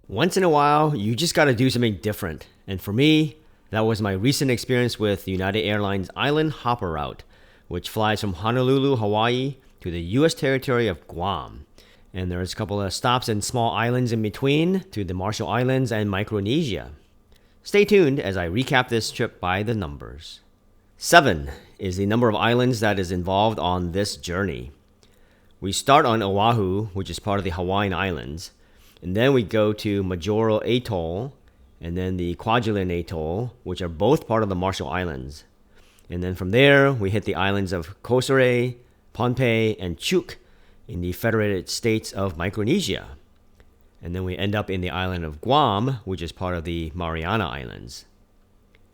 Once in a while, you just gotta do something different. And for me, that was my recent experience with United Airlines Island Hopper route, which flies from Honolulu, Hawaii to the US territory of Guam. And there's a couple of stops and small islands in between to the Marshall Islands and Micronesia. Stay tuned as I recap this trip by the numbers. 7 is the number of islands that is involved on this journey. We start on Oahu, which is part of the Hawaiian Islands, and then we go to Majuro Atoll, and then the Kwajalein Atoll, which are both part of the Marshall Islands. And then from there, we hit the islands of Kosrae, Pohnpei, and Chuuk in the Federated States of Micronesia. And then we end up in the island of Guam, which is part of the Mariana Islands.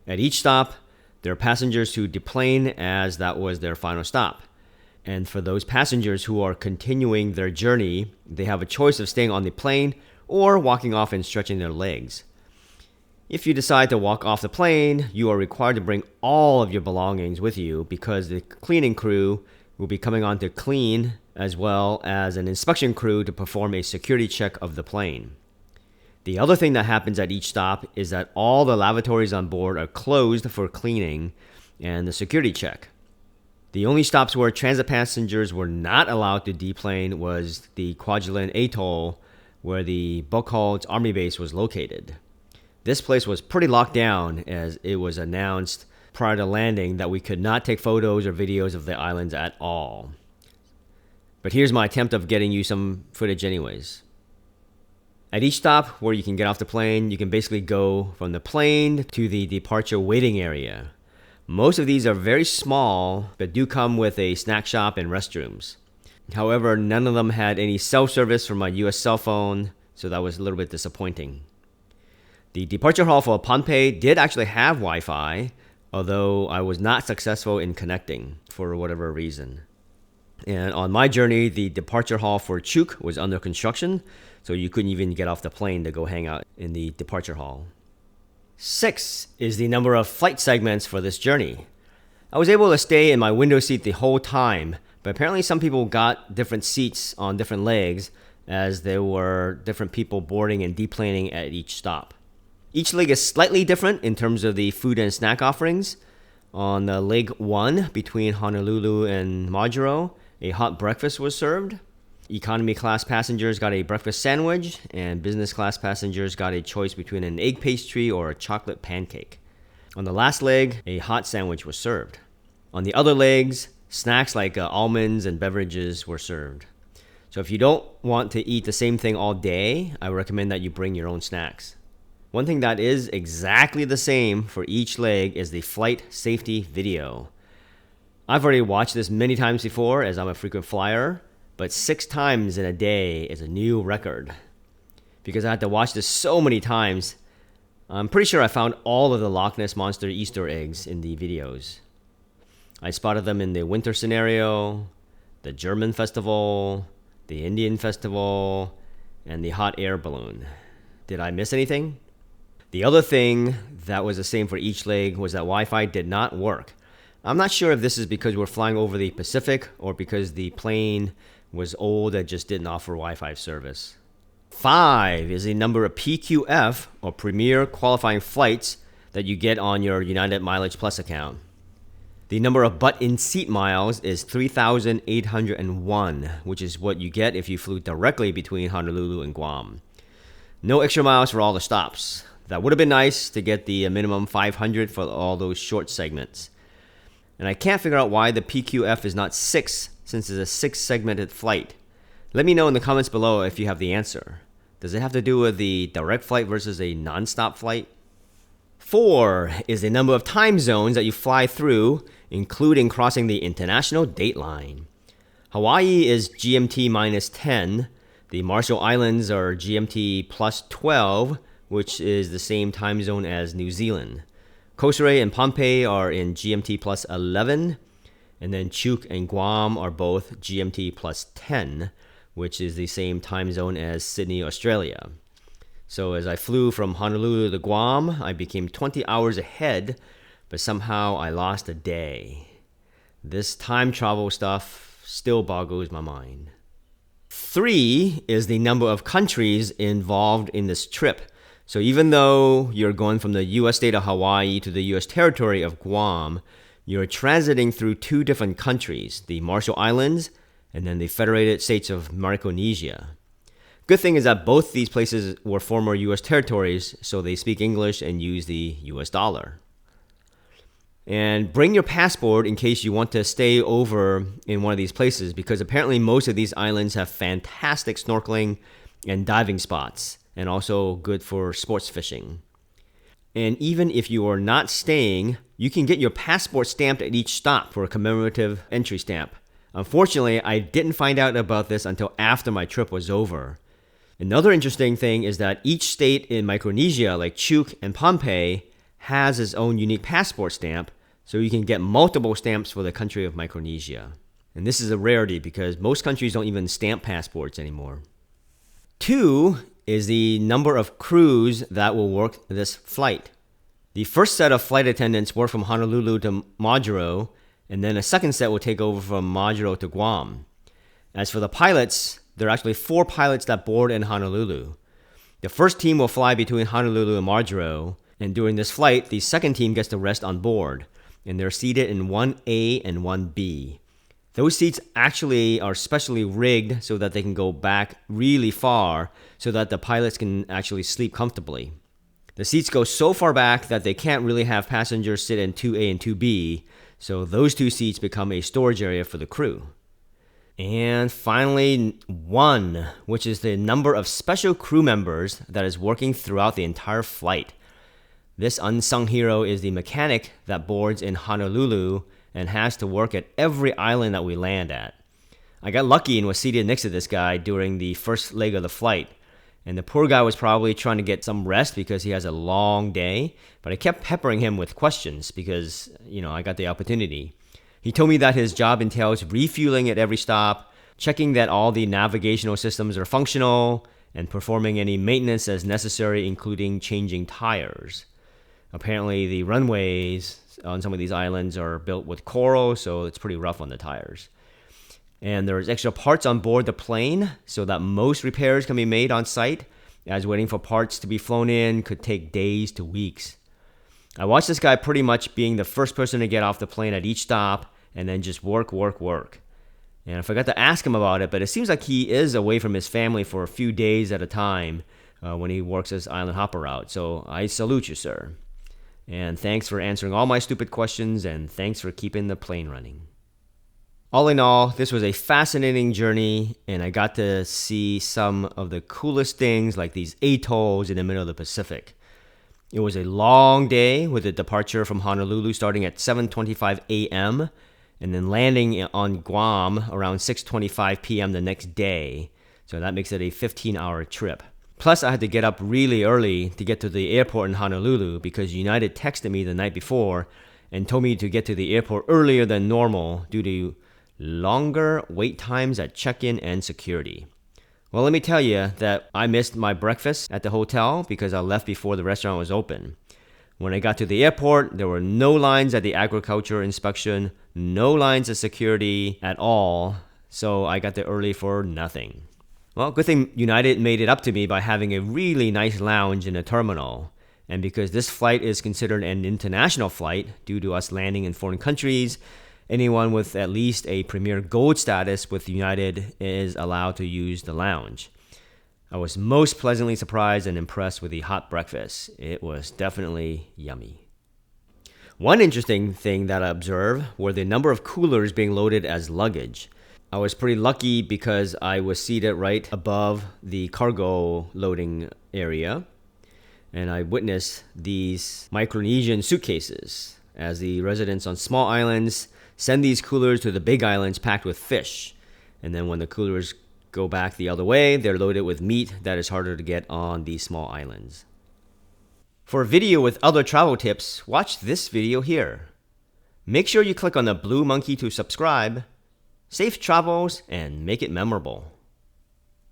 At each stop, there are passengers who deplane as that was their final stop. And for those passengers who are continuing their journey, they have a choice of staying on the plane or walking off and stretching their legs. If you decide to walk off the plane, you are required to bring all of your belongings with you because the cleaning crew will be coming on to clean, as well as an inspection crew to perform a security check of the plane. The other thing that happens at each stop is that all the lavatories on board are closed for cleaning and the security check. The only stops where transit passengers were not allowed to deplane was the Kwajalein Atoll, where the Buckholz Army Base was located. This place was pretty locked down as it was announced prior to landing that we could not take photos or videos of the islands at all. But here's my attempt of getting you some footage anyways. At each stop where you can get off the plane, you can basically go from the plane to the departure waiting area. Most of these are very small, but do come with a snack shop and restrooms. However, none of them had any self-service for my US cell phone, so that was a little bit disappointing. The departure hall for Pohnpei did actually have Wi-Fi, although I was not successful in connecting for whatever reason. And on my journey, the departure hall for Chuuk was under construction, so you couldn't even get off the plane to go hang out in the departure hall. 6 is the number of flight segments for this journey. I was able to stay in my window seat the whole time, but apparently some people got different seats on different legs as there were different people boarding and deplaning at each stop. Each leg is slightly different in terms of the food and snack offerings. On leg 1 between Honolulu and Majuro, a hot breakfast was served. Economy class passengers got a breakfast sandwich, and business class passengers got a choice between an egg pastry or a chocolate pancake. On the last leg, a hot sandwich was served. On the other legs, snacks like almonds and beverages were served. So if you don't want to eat the same thing all day, I recommend that you bring your own snacks. One thing that is exactly the same for each leg is the flight safety video. I've already watched this many times before as I'm a frequent flyer, but 6 times in a day is a new record. Because I had to watch this so many times, I'm pretty sure I found all of the Loch Ness Monster Easter eggs in the videos. I spotted them in the winter scenario, the German festival, the Indian festival, and the hot air balloon. Did I miss anything? The other thing that was the same for each leg was that Wi-Fi did not work. I'm not sure if this is because we're flying over the Pacific or because the plane was old and just didn't offer Wi-Fi service. 5 is the number of PQF or Premier Qualifying Flights that you get on your United Mileage Plus account. The number of butt-in-seat miles is 3,801, which is what you get if you flew directly between Honolulu and Guam. No extra miles for all the stops. That would have been nice to get the minimum 500 for all those short segments. And I can't figure out why the PQF is not 6 since it's a 6-segmented flight. Let me know in the comments below if you have the answer. Does it have to do with the direct flight versus a non-stop flight? 4 is the number of time zones that you fly through, including crossing the international date line. Hawaii is GMT minus 10. The Marshall Islands are GMT plus 12, which is the same time zone as New Zealand. Kosrae and Pohnpei are in GMT plus 11, and then Chuuk and Guam are both GMT plus 10, which is the same time zone as Sydney, Australia. So as I flew from Honolulu to Guam, I became 20 hours ahead, but somehow I lost a day. This time travel stuff still boggles my mind. 3 is the number of countries involved in this trip. So even though you're going from the US state of Hawaii to the US territory of Guam, you're transiting through 2 different countries, the Marshall Islands and then the Federated States of Micronesia. Good thing is that both these places were former US territories, so they speak English and use the US dollar. And bring your passport in case you want to stay over in one of these places, because apparently most of these islands have fantastic snorkeling and diving spots, and also good for sports fishing. And even if you are not staying, you can get your passport stamped at each stop for a commemorative entry stamp. Unfortunately, I didn't find out about this until after my trip was over. Another interesting thing is that each state in Micronesia, like Chuuk and Pohnpei, has its own unique passport stamp, so you can get multiple stamps for the country of Micronesia. And this is a rarity because most countries don't even stamp passports anymore. 2 is the number of crews that will work this flight. The first set of flight attendants work from Honolulu to Majuro, and then a second set will take over from Majuro to Guam. As for the pilots, there are actually 4 pilots that board in Honolulu. The first team will fly between Honolulu and Majuro, and during this flight, the second team gets to rest on board, and they're seated in 1A and 1B. Those seats actually are specially rigged so that they can go back really far so that the pilots can actually sleep comfortably. The seats go so far back that they can't really have passengers sit in 2A and 2B, so those 2 seats become a storage area for the crew. And finally, 1, which is the number of special crew members that is working throughout the entire flight. This unsung hero is the mechanic that boards in Honolulu and has to work at every island that we land at. I got lucky and was seated next to this guy during the first leg of the flight. And the poor guy was probably trying to get some rest because he has a long day, but I kept peppering him with questions because, I got the opportunity. He told me that his job entails refueling at every stop, checking that all the navigational systems are functional, and performing any maintenance as necessary, including changing tires. Apparently, the runways on some of these islands are built with coral, so it's pretty rough on the tires. And there's extra parts on board the plane so that most repairs can be made on site, as waiting for parts to be flown in could take days to weeks. I watched this guy pretty much being the first person to get off the plane at each stop and then just work. And I forgot to ask him about it, but it seems like he is away from his family for a few days at a time when he works this island hopper route. So I salute you, sir. And thanks for answering all my stupid questions, and thanks for keeping the plane running. All in all, this was a fascinating journey, and I got to see some of the coolest things like these atolls in the middle of the Pacific. It was a long day with a departure from Honolulu starting at 7:25 a.m. and then landing on Guam around 6:25 p.m. the next day. So that makes it a 15-hour trip. Plus, I had to get up really early to get to the airport in Honolulu because United texted me the night before and told me to get to the airport earlier than normal due to longer wait times at check-in and security. Well, let me tell you that I missed my breakfast at the hotel because I left before the restaurant was open. When I got to the airport, there were no lines at the agriculture inspection, no lines at security at all, so I got there early for nothing. Well, good thing United made it up to me by having a really nice lounge in the terminal. And because this flight is considered an international flight due to us landing in foreign countries, anyone with at least a Premier Gold status with United is allowed to use the lounge. I was most pleasantly surprised and impressed with the hot breakfast. It was definitely yummy. One interesting thing that I observed were the number of coolers being loaded as luggage. I was pretty lucky because I was seated right above the cargo loading area, and I witnessed these Micronesian suitcases as the residents on small islands send these coolers to the big islands packed with fish. And then when the coolers go back the other way, they're loaded with meat that is harder to get on these small islands. For a video with other travel tips, watch this video here. Make sure you click on the blue monkey to subscribe. Safe travels and make it memorable.